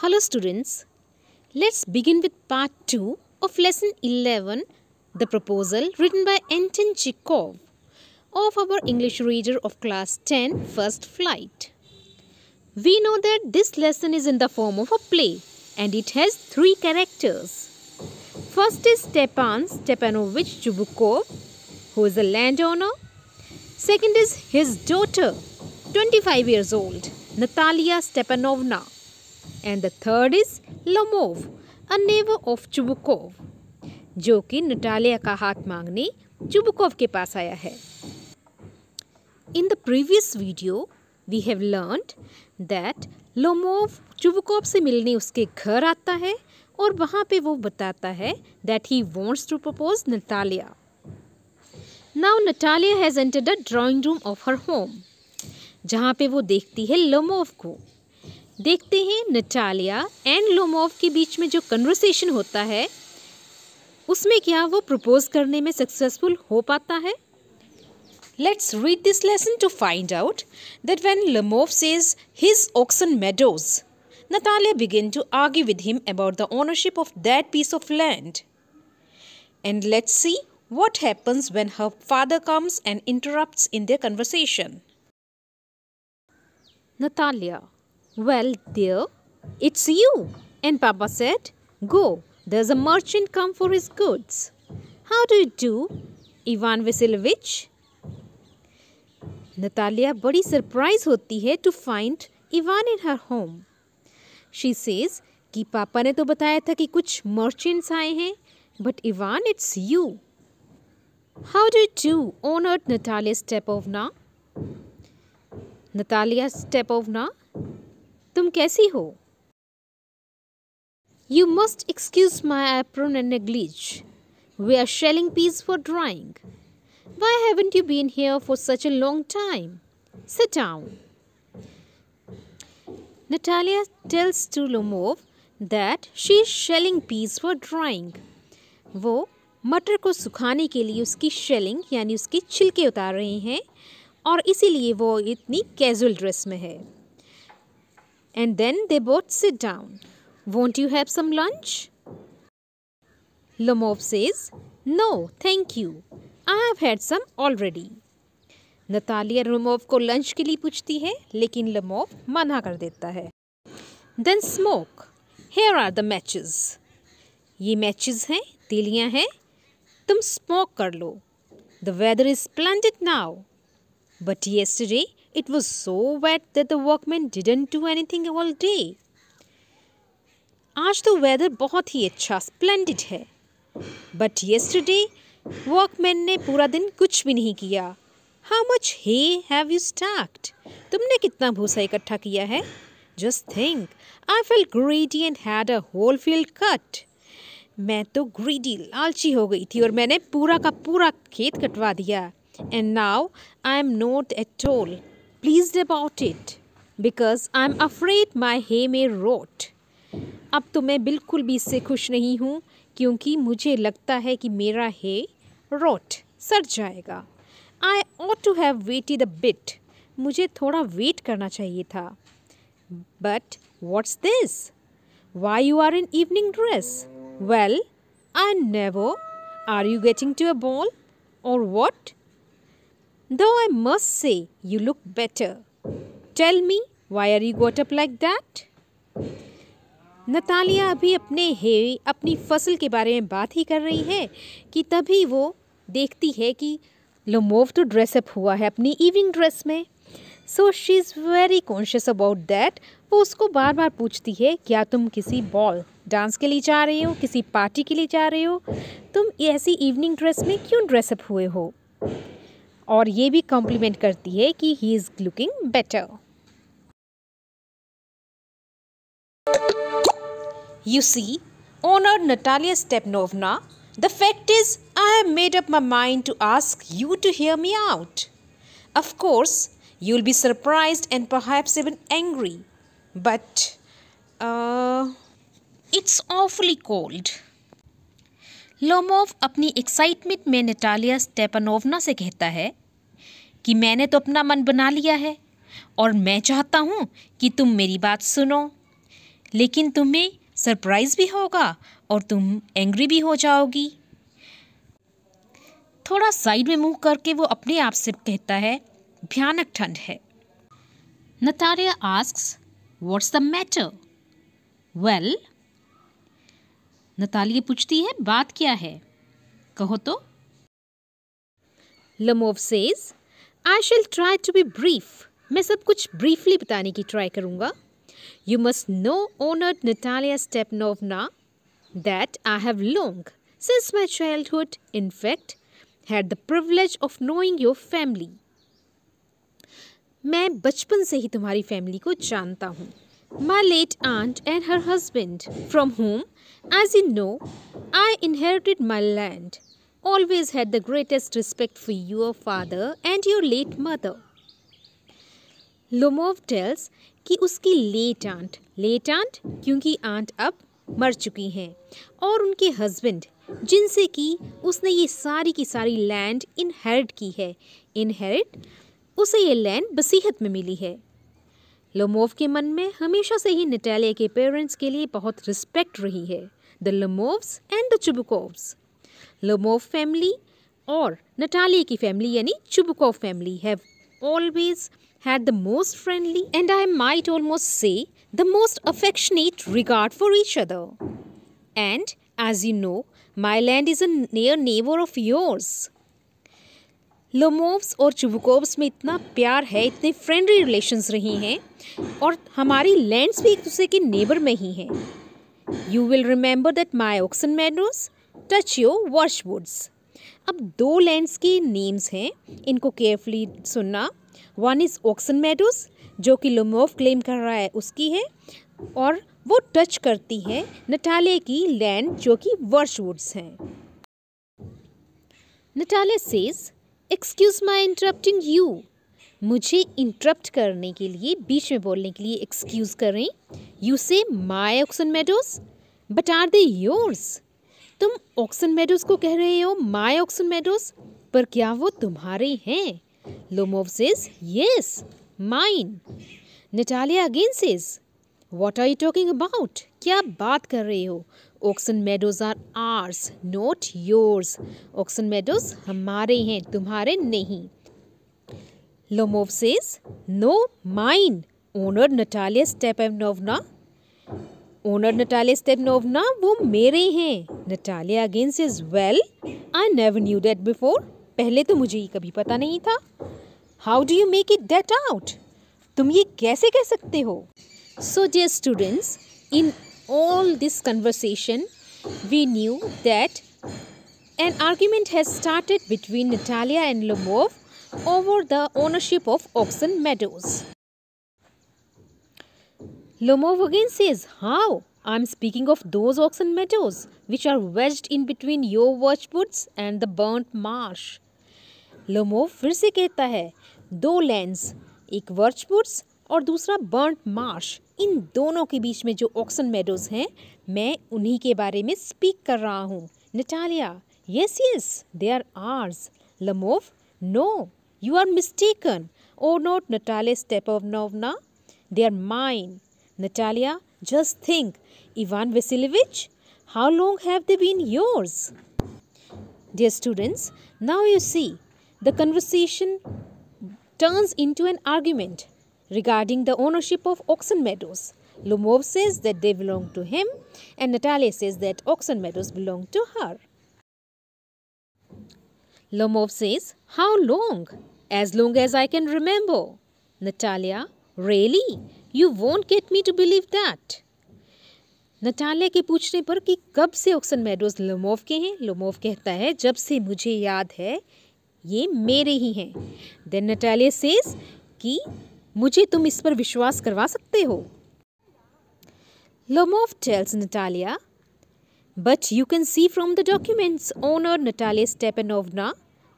Hello students, let's begin with part 2 of lesson 11, the proposal written by Anton Chekhov of our English reader of class 10, First Flight. We know that this lesson is in the form of a play and it has 3 characters. First is Stepan Stepanovich Chubukov, who is a landowner. Second is his daughter, 25 years old, Natalia Stepanovna. And the third is Lomov, a neighbor of Chubukov, जो कि Natalia का हाथ मांगने Chubukov के पास आया है. In the previous video, we have learned that Lomov Chubukov से मिलने उसके घर आता है और वहाँ पे वो बताता है that he wants to propose Natalia. Now Natalia has entered the drawing room of her home, जहाँ पे वो देखती है लोमोव को. देखते हैं नटालिया एंड लोमोव के बीच में जो कन्वर्सेशन होता है उसमें क्या वो प्रपोज करने में सक्सेसफुल हो पाता है. Let's read this lesson to find out that when Lomov says his Oxen Meadows, Natalia begins to argue with him about the ownership of that piece of land. And let's see what happens when her father comes and interrupts in their conversation. Natalia: well, dear, it's you. And Papa said, go, there's a merchant come for his goods. How do you do, Ivan Vasilovich? Natalia बड़ी surprise होती है to find Ivan in her home. She says कि पापा ने तो बताया था कि कुछ merchants आए हैं, but Ivan, it's you. How do you do, honored Natalia Stepovna? Natalia Stepovna, तुम कैसी हो? You must excuse my apron and negligee. We are shelling peas for drying. Why haven't you been here for such a long time? Sit down. Natalia tells to Lomov that she is shelling peas for drying. वो मटर को सुखाने के लिए उसकी shelling यानी उसकी छिलके उतार रही हैं और इसीलिए वो इतनी कैजुअल ड्रेस में है. And then they both sit down. Won't you have some lunch? Lomov says, no, thank you. I have had some already. Natalia Lomov को लंच के लिए पूछती है लेकिन Lomov मना कर देता है. Then smoke. Here are the matches. ये matches हैं, तीलियाँ हैं. तुम smoke कर लो. The weather is splendid now. But yesterday it was so wet that the workmen didn't do anything all day. आज तो weather बहुत ही अच्छा splendid है. But yesterday workmen ने पूरा दिन कुछ भी नहीं किया. How much hay have you stacked? तुमने कितना भूसा इकट्ठा किया है? Just think, I felt greedy and had a whole field cut. मैं तो greedy लालची हो गई थी और मैंने पूरा का पूरा खेत कटवा दिया. And now I am not at all pleased about it because I am afraid my hay may rot. अब तो मैं बिल्कुल भी इससे खुश नहीं हूँ क्योंकि मुझे लगता है कि मेरा hay rot सड़ जाएगा. I ought to have waited a bit. मुझे थोड़ा वेट करना चाहिए था. But what's this? Why you are in evening dress? Well, I never. Are you getting to a ball or what? Though I must say you look better. Tell me, why are you got up like that? Natalia अभी अपनी फसल के बारे में बात ही कर रही है कि तभी वो देखती है कि लोमोव तो ड्रेसअप हुआ है अपनी इवनिंग ड्रेस में. So she is very conscious about that. वो उसको बार बार पूछती है क्या तुम किसी बॉल डांस के लिए जा रहे हो, किसी पार्टी के लिए जा रहे हो, तुम ऐसी इवनिंग ड्रेस में क्यों ड्रेसअप हुए हो. और ये भी कॉम्प्लीमेंट करती है कि he is looking better. You see, honored Natalia Stepanovna, the fact is I have made up my mind to ask you to hear me out. Of course, you'll be surprised and perhaps even angry. But, it's awfully cold. Lomov अपनी excitement में Natalia स्टेपानोवना से कहता है कि मैंने तो अपना मन बना लिया है और मैं चाहता हूँ कि तुम मेरी बात सुनो. लेकिन तुम्हें सरप्राइज भी होगा और तुम एंग्री भी हो जाओगी। थोड़ा साइड में मुंह करके वो अपने आप से कहता है, भयानक ठंड है। Natalia asks, What's the matter? Well, Natalia पूछती है, बात क्या है? कहो तो। Lemov says, I shall try to be brief. मैं सब कुछ briefly बताने की try करूँगा. You must know, honored Natalia Stepanovna, that I have long, since my childhood, in fact, had the privilege of knowing your family. मैं बचपन से ही तुम्हारी फैमिली को जानता हूँ. My late aunt and her husband, from whom, as you know, I inherited my land, always had the greatest respect for your father and your late mother. Lomov tells कि उसकी late aunt क्योंकि aunt अब मर चुकी हैं, और उनके husband जिनसे कि उसने ये सारी की सारी लैंड इनहेरिट की है. इनहेरिट, उसे ये लैंड बसीहत में मिली है. लोमोव के मन में हमेशा से ही नटालिया के पेरेंट्स के लिए बहुत रिस्पेक्ट रही है. The Lomovs and the Chubukovs. Lomov family और नटालिया की फैमिली यानी Chubukov family have always had the most friendly and I might almost say the most affectionate regard for each other. And as you know, my land is a near neighbor of yours. लोमोव्स और चुबुकोव्स में इतना प्यार है, इतने friendly relations रही हैं, और हमारी लैंड्स भी एक दूसरे के नेबर में ही हैं. You will remember that my oxen meadows touch your watchwoods. अब दो लैंड्स के नेम्स हैं, इनको केयरफुली सुनना. वन इज़ ऑक्सन मेडोज, जो कि लोमोव क्लेम कर रहा है उसकी है, और वो टच करती है नटालिया की लैंड जो कि वर्चवुड्स हैं. Natalia says, excuse my interrupting you. मुझे इंटरप्ट करने के लिए, बीच में बोलने के लिए एक्सक्यूज करें. You say my Oxen Meadows, but are they yours. तुम ऑक्सन मेडोज को कह रहे हो माई ऑक्सन मेडोज, पर क्या वो तुम्हारे हैं? Lomov says, yes, mine. Natalia again says, what are you talking about? क्या बात कर रहे हो? Oxen meadows are ours, not yours. Oxen meadows हमारे हैं, तुम्हारे नहीं. Lomov says, no, mine. Owner Natalia Stepanovna. Owner Natalia Stepanovna, वो मेरे हैं. Natalia again says, well, I never knew that before. पहले तो मुझे ये कभी पता नहीं था. How do you make it that out? तुम ये कैसे कह सकते हो? So dear students, in all this conversation, we knew that an argument has started between Natalia and Lomov over the ownership of Oxen Meadows. Lomov again says, how? I'm speaking of those Oxen Meadows which are wedged in between your watchwoods and the burnt marsh. Lomov फिर से कहता है, दो lands, एक वर्चवुड्स और दूसरा burnt Marsh, इन दोनों के बीच में जो ऑक्सन मेडोज हैं, मैं उन्हीं के बारे में स्पीक कर रहा हूँ. Natalia, yes yes, they are ours. Lomov, no, you are mistaken. Oh not Natalia Stepanovna, they are mine. Natalia, just think, Ivan Vassilevitch, how long have they been yours? Dear students, now you see, the conversation turns into an argument regarding the ownership of Oxen Meadows. Lomov says that they belong to him, and Natalia says that Oxen Meadows belong to her. Lomov says, how long? As long as I can remember. Natalia, really? You won't get me to believe that. Natalia के पूछने पर कि कब से oxen meadows Lomov के हैं, Lomov कहता है, जब से मुझे याद है ये मेरे ही हैं. देन नटालिया सेज कि मुझे तुम इस पर विश्वास करवा सकते हो. Lomov tells Natalia, but you can see from the documents honour Natalia Stepanovna,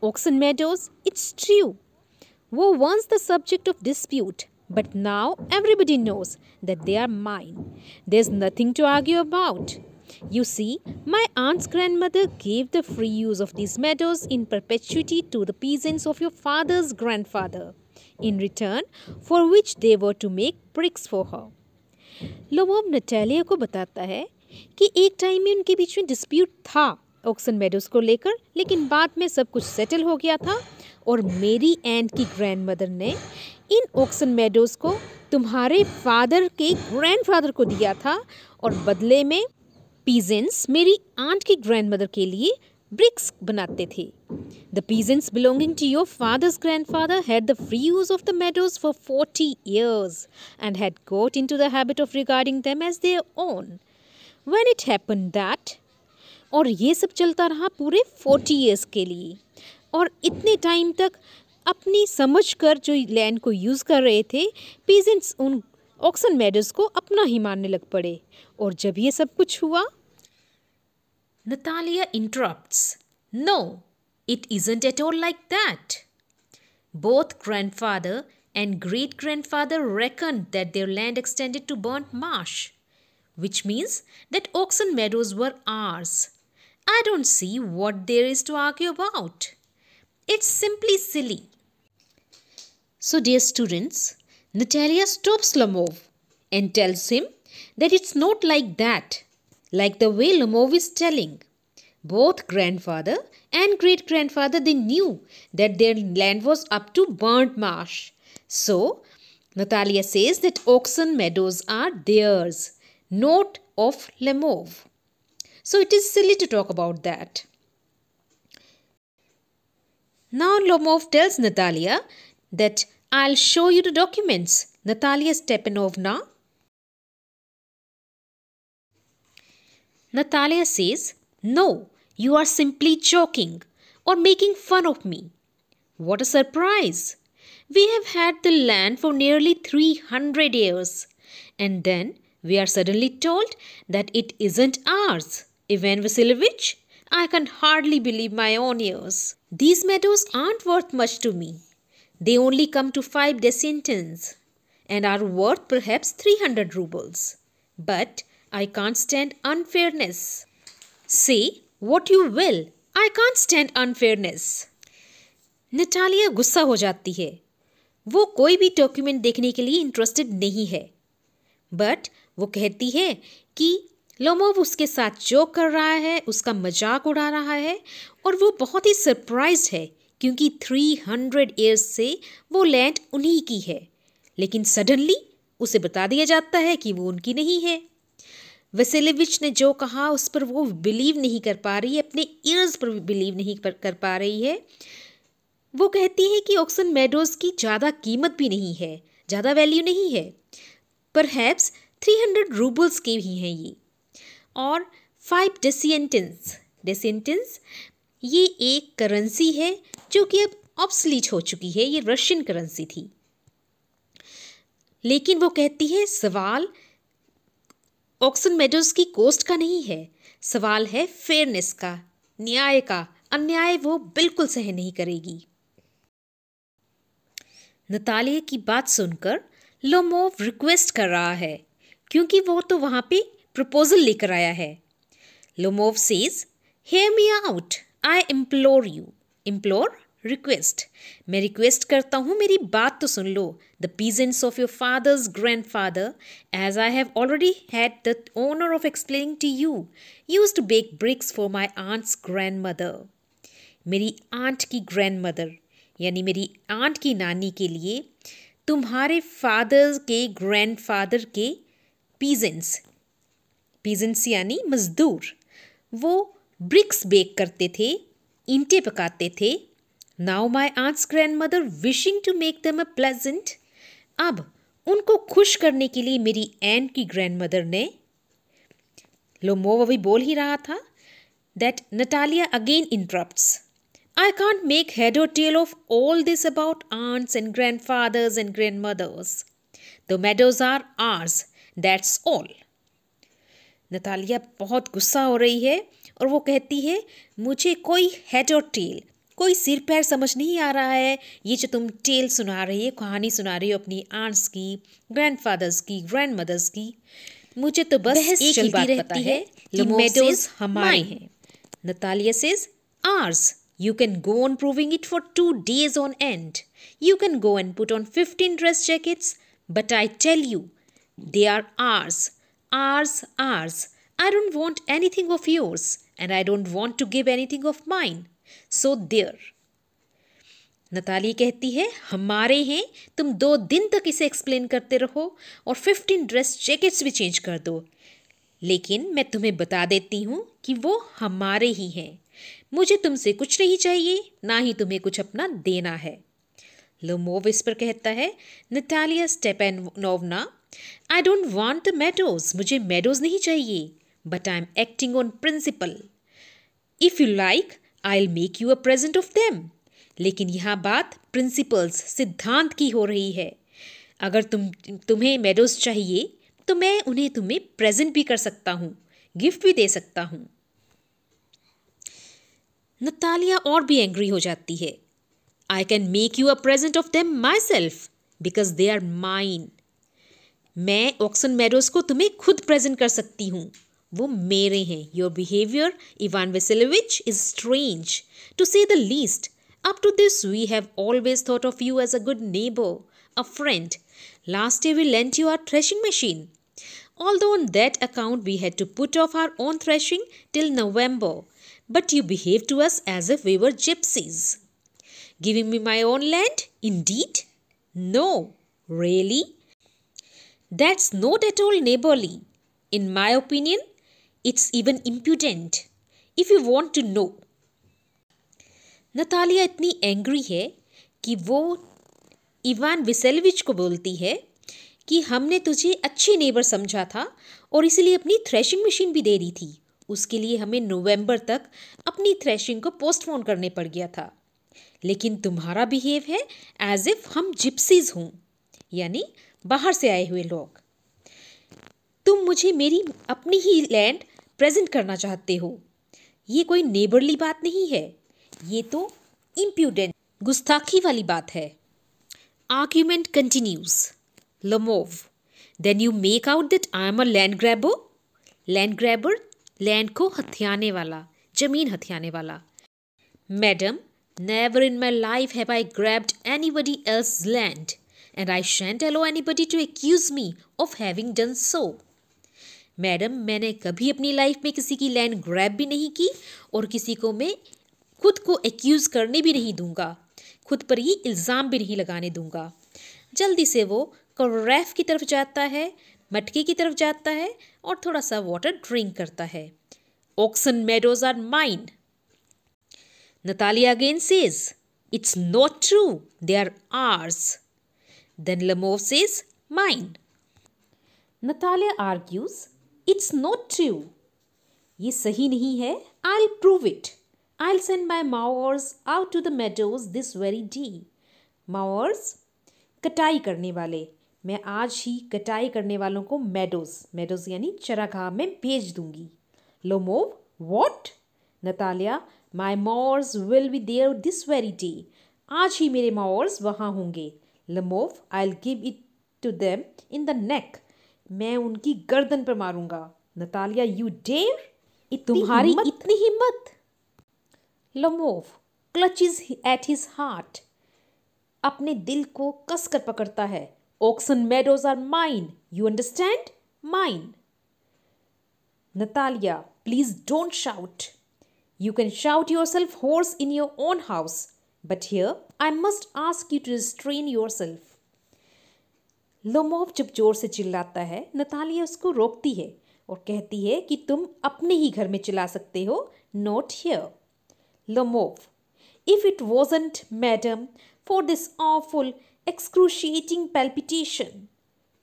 Oxen Meadows, it's true, were once the subject of dispute, but now everybody knows that they are mine. There's nothing to argue about. You see, my aunt's grandmother gave the free use of these meadows in perpetuity to the peasants of your father's grandfather, in return for which they were to make bricks for her. Lomov Natalia को बताता है कि एक time में उनके बीच में dispute था oxen Meadows को लेकर, लेकिन बाद में सब कुछ सेटल हो गया था और मेरी एंड की ग्रैंडमदर ने इन ऑक्सन मेडोज को तुम्हारे फादर के ग्रैंडफादर को दिया था और बदले में पीजेंट्स मेरी आंट की ग्रैंडमदर के लिए bricks बनाते थे. The peasants belonging to your father's grandfather had the free use of the meadows for 40 years and had got into the habit of regarding them as their own. When it happened that, और ये सब चलता रहा पूरे 40 years के लिए, और इतने टाइम तक अपनी समझ कर जो लैंड को यूज़ कर रहे थे पीजेंट्स उन ऑक्सन मेडोज को अपना ही मानने लग पड़े. और जब ये सब कुछ हुआ, Natalia interrupts. No, it isn't at all like that. Both grandfather and great-grandfather reckoned that their land extended to burnt marsh, which means that Oxen Meadows were ours. I don't see what there is to argue about. It's simply silly. So, dear students, Natalia stops Lomov and tells him that it's not like that. Like the way Lomov is telling. Both grandfather and great-grandfather, they knew that their land was up to burnt marsh. So, Natalia says that Oxen Meadows are theirs, not of Lomov. So, it is silly to talk about that. Now, Lomov tells Natalia that I'll show you the documents. Natalia Stepanovna. Natalia says, no, you are simply joking or making fun of me. What a surprise! We have had the land for nearly 300 years and then we are suddenly told that it isn't ours. Ivan Vasilievich, I can hardly believe my own ears. These meadows aren't worth much to me. They only come to 5 desiatins and are worth perhaps 300 rubles. But I can't stand unfairness. Say what you will, I can't stand unfairness. Natalia गुस्सा हो जाती है. वो कोई भी document देखने के लिए इंटरेस्टेड नहीं है. बट वो कहती है कि लोमोव उसके साथ जोक कर रहा है, उसका मजाक उड़ा रहा है और वो बहुत ही सरप्राइज्ड है क्योंकि 300 ईयर्स से वो लैंड उन्हीं की है. लेकिन सडनली उसे बता दिया जाता है कि वो उनकी नहीं है. वसेलेविच ने जो कहा उस पर वो बिलीव नहीं कर पा रही है, अपने ईयर्स पर बिलीव नहीं कर पा रही है. वो कहती है कि ऑक्सन मेडोज की ज़्यादा कीमत भी नहीं है, ज़्यादा वैल्यू नहीं है, परहैप्स 300 रूबल्स के ही हैं ये. और 5 डेसिएंटिन्स ये एक करेंसी है जो कि अब ऑब्सलीट हो चुकी है. ये रशियन करेंसी थी. लेकिन वो कहती है सवाल ऑक्सन मेडोज की कोस्ट का नहीं है, सवाल है फेयरनेस का, न्याय का. अन्याय वो बिल्कुल सहन नहीं करेगी. नतालिया की बात सुनकर लोमोव रिक्वेस्ट कर रहा है क्योंकि वो तो वहां पे प्रपोजल लेकर आया है. Lomov says, hear me out, I implore you. Implore, request. मैं रिक्वेस्ट करता हूँ, मेरी बात तो सुन लो. The peasants of your father's grandfather, as I have already had the honour of explaining to you, used to bake bricks for my aunt's grandmother. मेरी aunt की ग्रैंडमदर यानी मेरी आंट की नानी के लिए तुम्हारे फादर के ग्रैंडफादर के पीजेंट्स यानी मजदूर, वो ब्रिक्स बेक करते थे, ईंटें पकाते थे. Now my aunt's grandmother wishing to make them a pleasant. अब उनको खुश करने के लिए मेरी एंट की ग्रैंडमदर ने, लोमोव अभी बोल ही रहा था, that Natalia again interrupts. I can't make head or tail of all this about aunts and grandfathers and grandmothers. The meadows are ours, that's all. Natalia बहुत गुस्सा हो रही है और वो कहती है मुझे कोई हेड और टेल, कोई सिर पैर समझ नहीं आ रहा है. ये जो तुम टेल सुना रही है, कहानी सुना रही हो अपनी आंट्स की, ग्रैंडफादर्स की, ग्रैंडमदर्स की, मुझे तो बस एक ही बात पता है कि मेडोज हमारे हैं. Natalia says ours. You can go on proving it for 2 days on end. You can go and put on 15 dress jackets, but I tell you, they are ours. Ours, ours. I don't want anything of yours, and I don't want to give anything of mine. So there. Natalie कहती है हमारे हैं, तुम 2 दिन तक इसे explain करते रहो और 15 ड्रेस जैकेट्स भी चेंज कर दो, लेकिन मैं तुम्हें बता देती हूँ कि वो हमारे ही हैं। मुझे तुमसे कुछ नहीं चाहिए, ना ही तुम्हें कुछ अपना देना है। लोमोव इस पर कहता है Natalia Stepanovna, I don't want the meadows, मुझे मेडोज नहीं चाहिए, but I am acting on principle. If you like I will make you a present of them. लेकिन यहाँ बात प्रिंसिपल्स, सिद्धांत की हो रही है। अगर तुम्हें मेडोज चाहिए तो मैं उन्हें तुम्हें प्रेजेंट भी कर सकता हूँ, गिफ्ट भी दे सकता हूँ। नतालिया और भी एंग्री हो जाती है। I can make you a present of them myself because they are mine. मैं ऑक्सन मेडोज को तुम्हें खुद प्रेजेंट कर सकती हूँ, वो मेरे हैं। Your behaviour Ivan Vassilevitch is strange to say the least. Up to this, we have always thought of you as a good neighbor, a friend. Last year we lent you our threshing machine. Although on that account we had to put off our own threshing till November, but you behaved to us as if we were gypsies. Giving me my own land? Indeed? No. Really? That's not at all neighborly. In my opinion, it's even impudent. If you want to know. Natalia इतनी angry है कि वो Ivan वेसेलोविच को बोलती है कि हमने तुझे अच्छी नेबर समझा था और इसीलिए अपनी थ्रेशिंग मशीन भी दे दी थी। उसके लिए हमें नवंबर तक अपनी थ्रेशिंग को पोस्टपोन करने पड़ गया था, लेकिन तुम्हारा बिहेव है एज इफ हम जिप्सीज हों, यानी बाहर से आए हुए लोग। तुम मुझे मेरी अपनी ही लैंड प्रेजेंट करना चाहते हो। ये कोई नेबरली बात नहीं है, ये तो इम्प्यूडेंट, गुस्ताखी वाली बात है। Argument continues. Lomov, then you make out that I am a land grabber. Land grabber, land को हथियाने वाला, जमीन हथियाने वाला। Madam, never in my life have I grabbed anybody else land and I shan't allow anybody to accuse me of having done so. Madam, मैंने कभी अपनी life में किसी की लैंड ग्रैब भी नहीं की और किसी को मैं खुद को एक्यूज़ करने भी नहीं दूंगा, खुद पर ये इल्ज़ाम भी नहीं लगाने दूंगा। जल्दी से वो करैफ की तरफ जाता है, मटके की तरफ जाता है और थोड़ा सा वाटर ड्रिंक करता है। Oxen Meadows are mine. Natalia again says it's not true, they are ours. Then Lomov says mine. Natalia argues it's not true, ये सही नहीं है, I will prove it. I'll send my mowers out to the meadows this very day. Mowers, कटाई करने वाले। मैं आज ही कटाई करने वालों को meadows यानी चरागाह में भेज दूंगी। Lomov, what? Natalia, my mowers will be there this very day. आज ही मेरे mowers वहाँ होंगे। Lomov, I'll give it to them in the neck. मैं उनकी गर्दन पर मारूंगा। Natalia, you dare? तुम्हारी इतनी हिम्मत? Lomov clutches at his heart. अपने दिल को कसकर पकड़ता है। Oxen meadows are mine. You understand? Mine. Natalia, please don't shout. You can shout yourself hoarse in your own house, but here I must ask you to restrain yourself. Lomov जब जोर से चिल्लाता है, नतालिया उसको रोकती है और कहती है कि तुम अपने ही घर में चिल्ला सकते हो, not here. Lomov, if it wasn't, madam, for this awful, excruciating palpitation,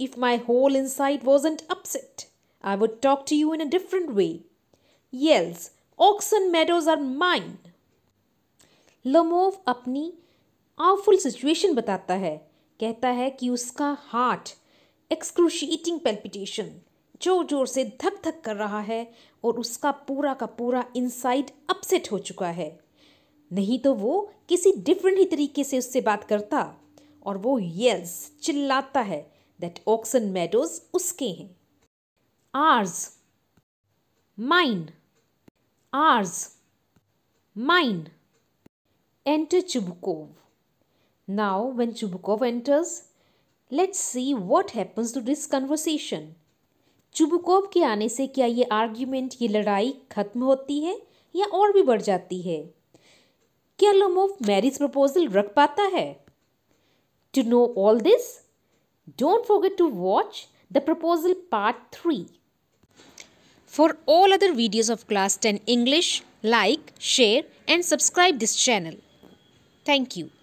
if my whole inside wasn't upset, I would talk to you in a different way. Yells, Oxen meadows are mine. Lomov अपनी awful situation बताता है, कहता है कि उसका heart excruciating palpitation जोर जोर से धक धक कर रहा है और उसका पूरा का पूरा इनसाइड अपसेट हो चुका है। नहीं तो वो किसी डिफरेंट ही तरीके से उससे बात करता। और वो येल्स, चिल्लाता है दैट ऑक्सन मेडोज उसके हैं। Ours, mine, ours, mine. Enter Chubukov. Now when Chubukov enters, let's see what happens to this conversation. Chubukov के आने से क्या ये आर्ग्यूमेंट, ये लड़ाई खत्म होती है या और भी बढ़ जाती है? क्या लोमोव मैरीज प्रपोजल रख पाता है? To know all this, don't forget to watch the proposal part 3. For all other videos of class 10 English, like, share and subscribe this channel. Thank you.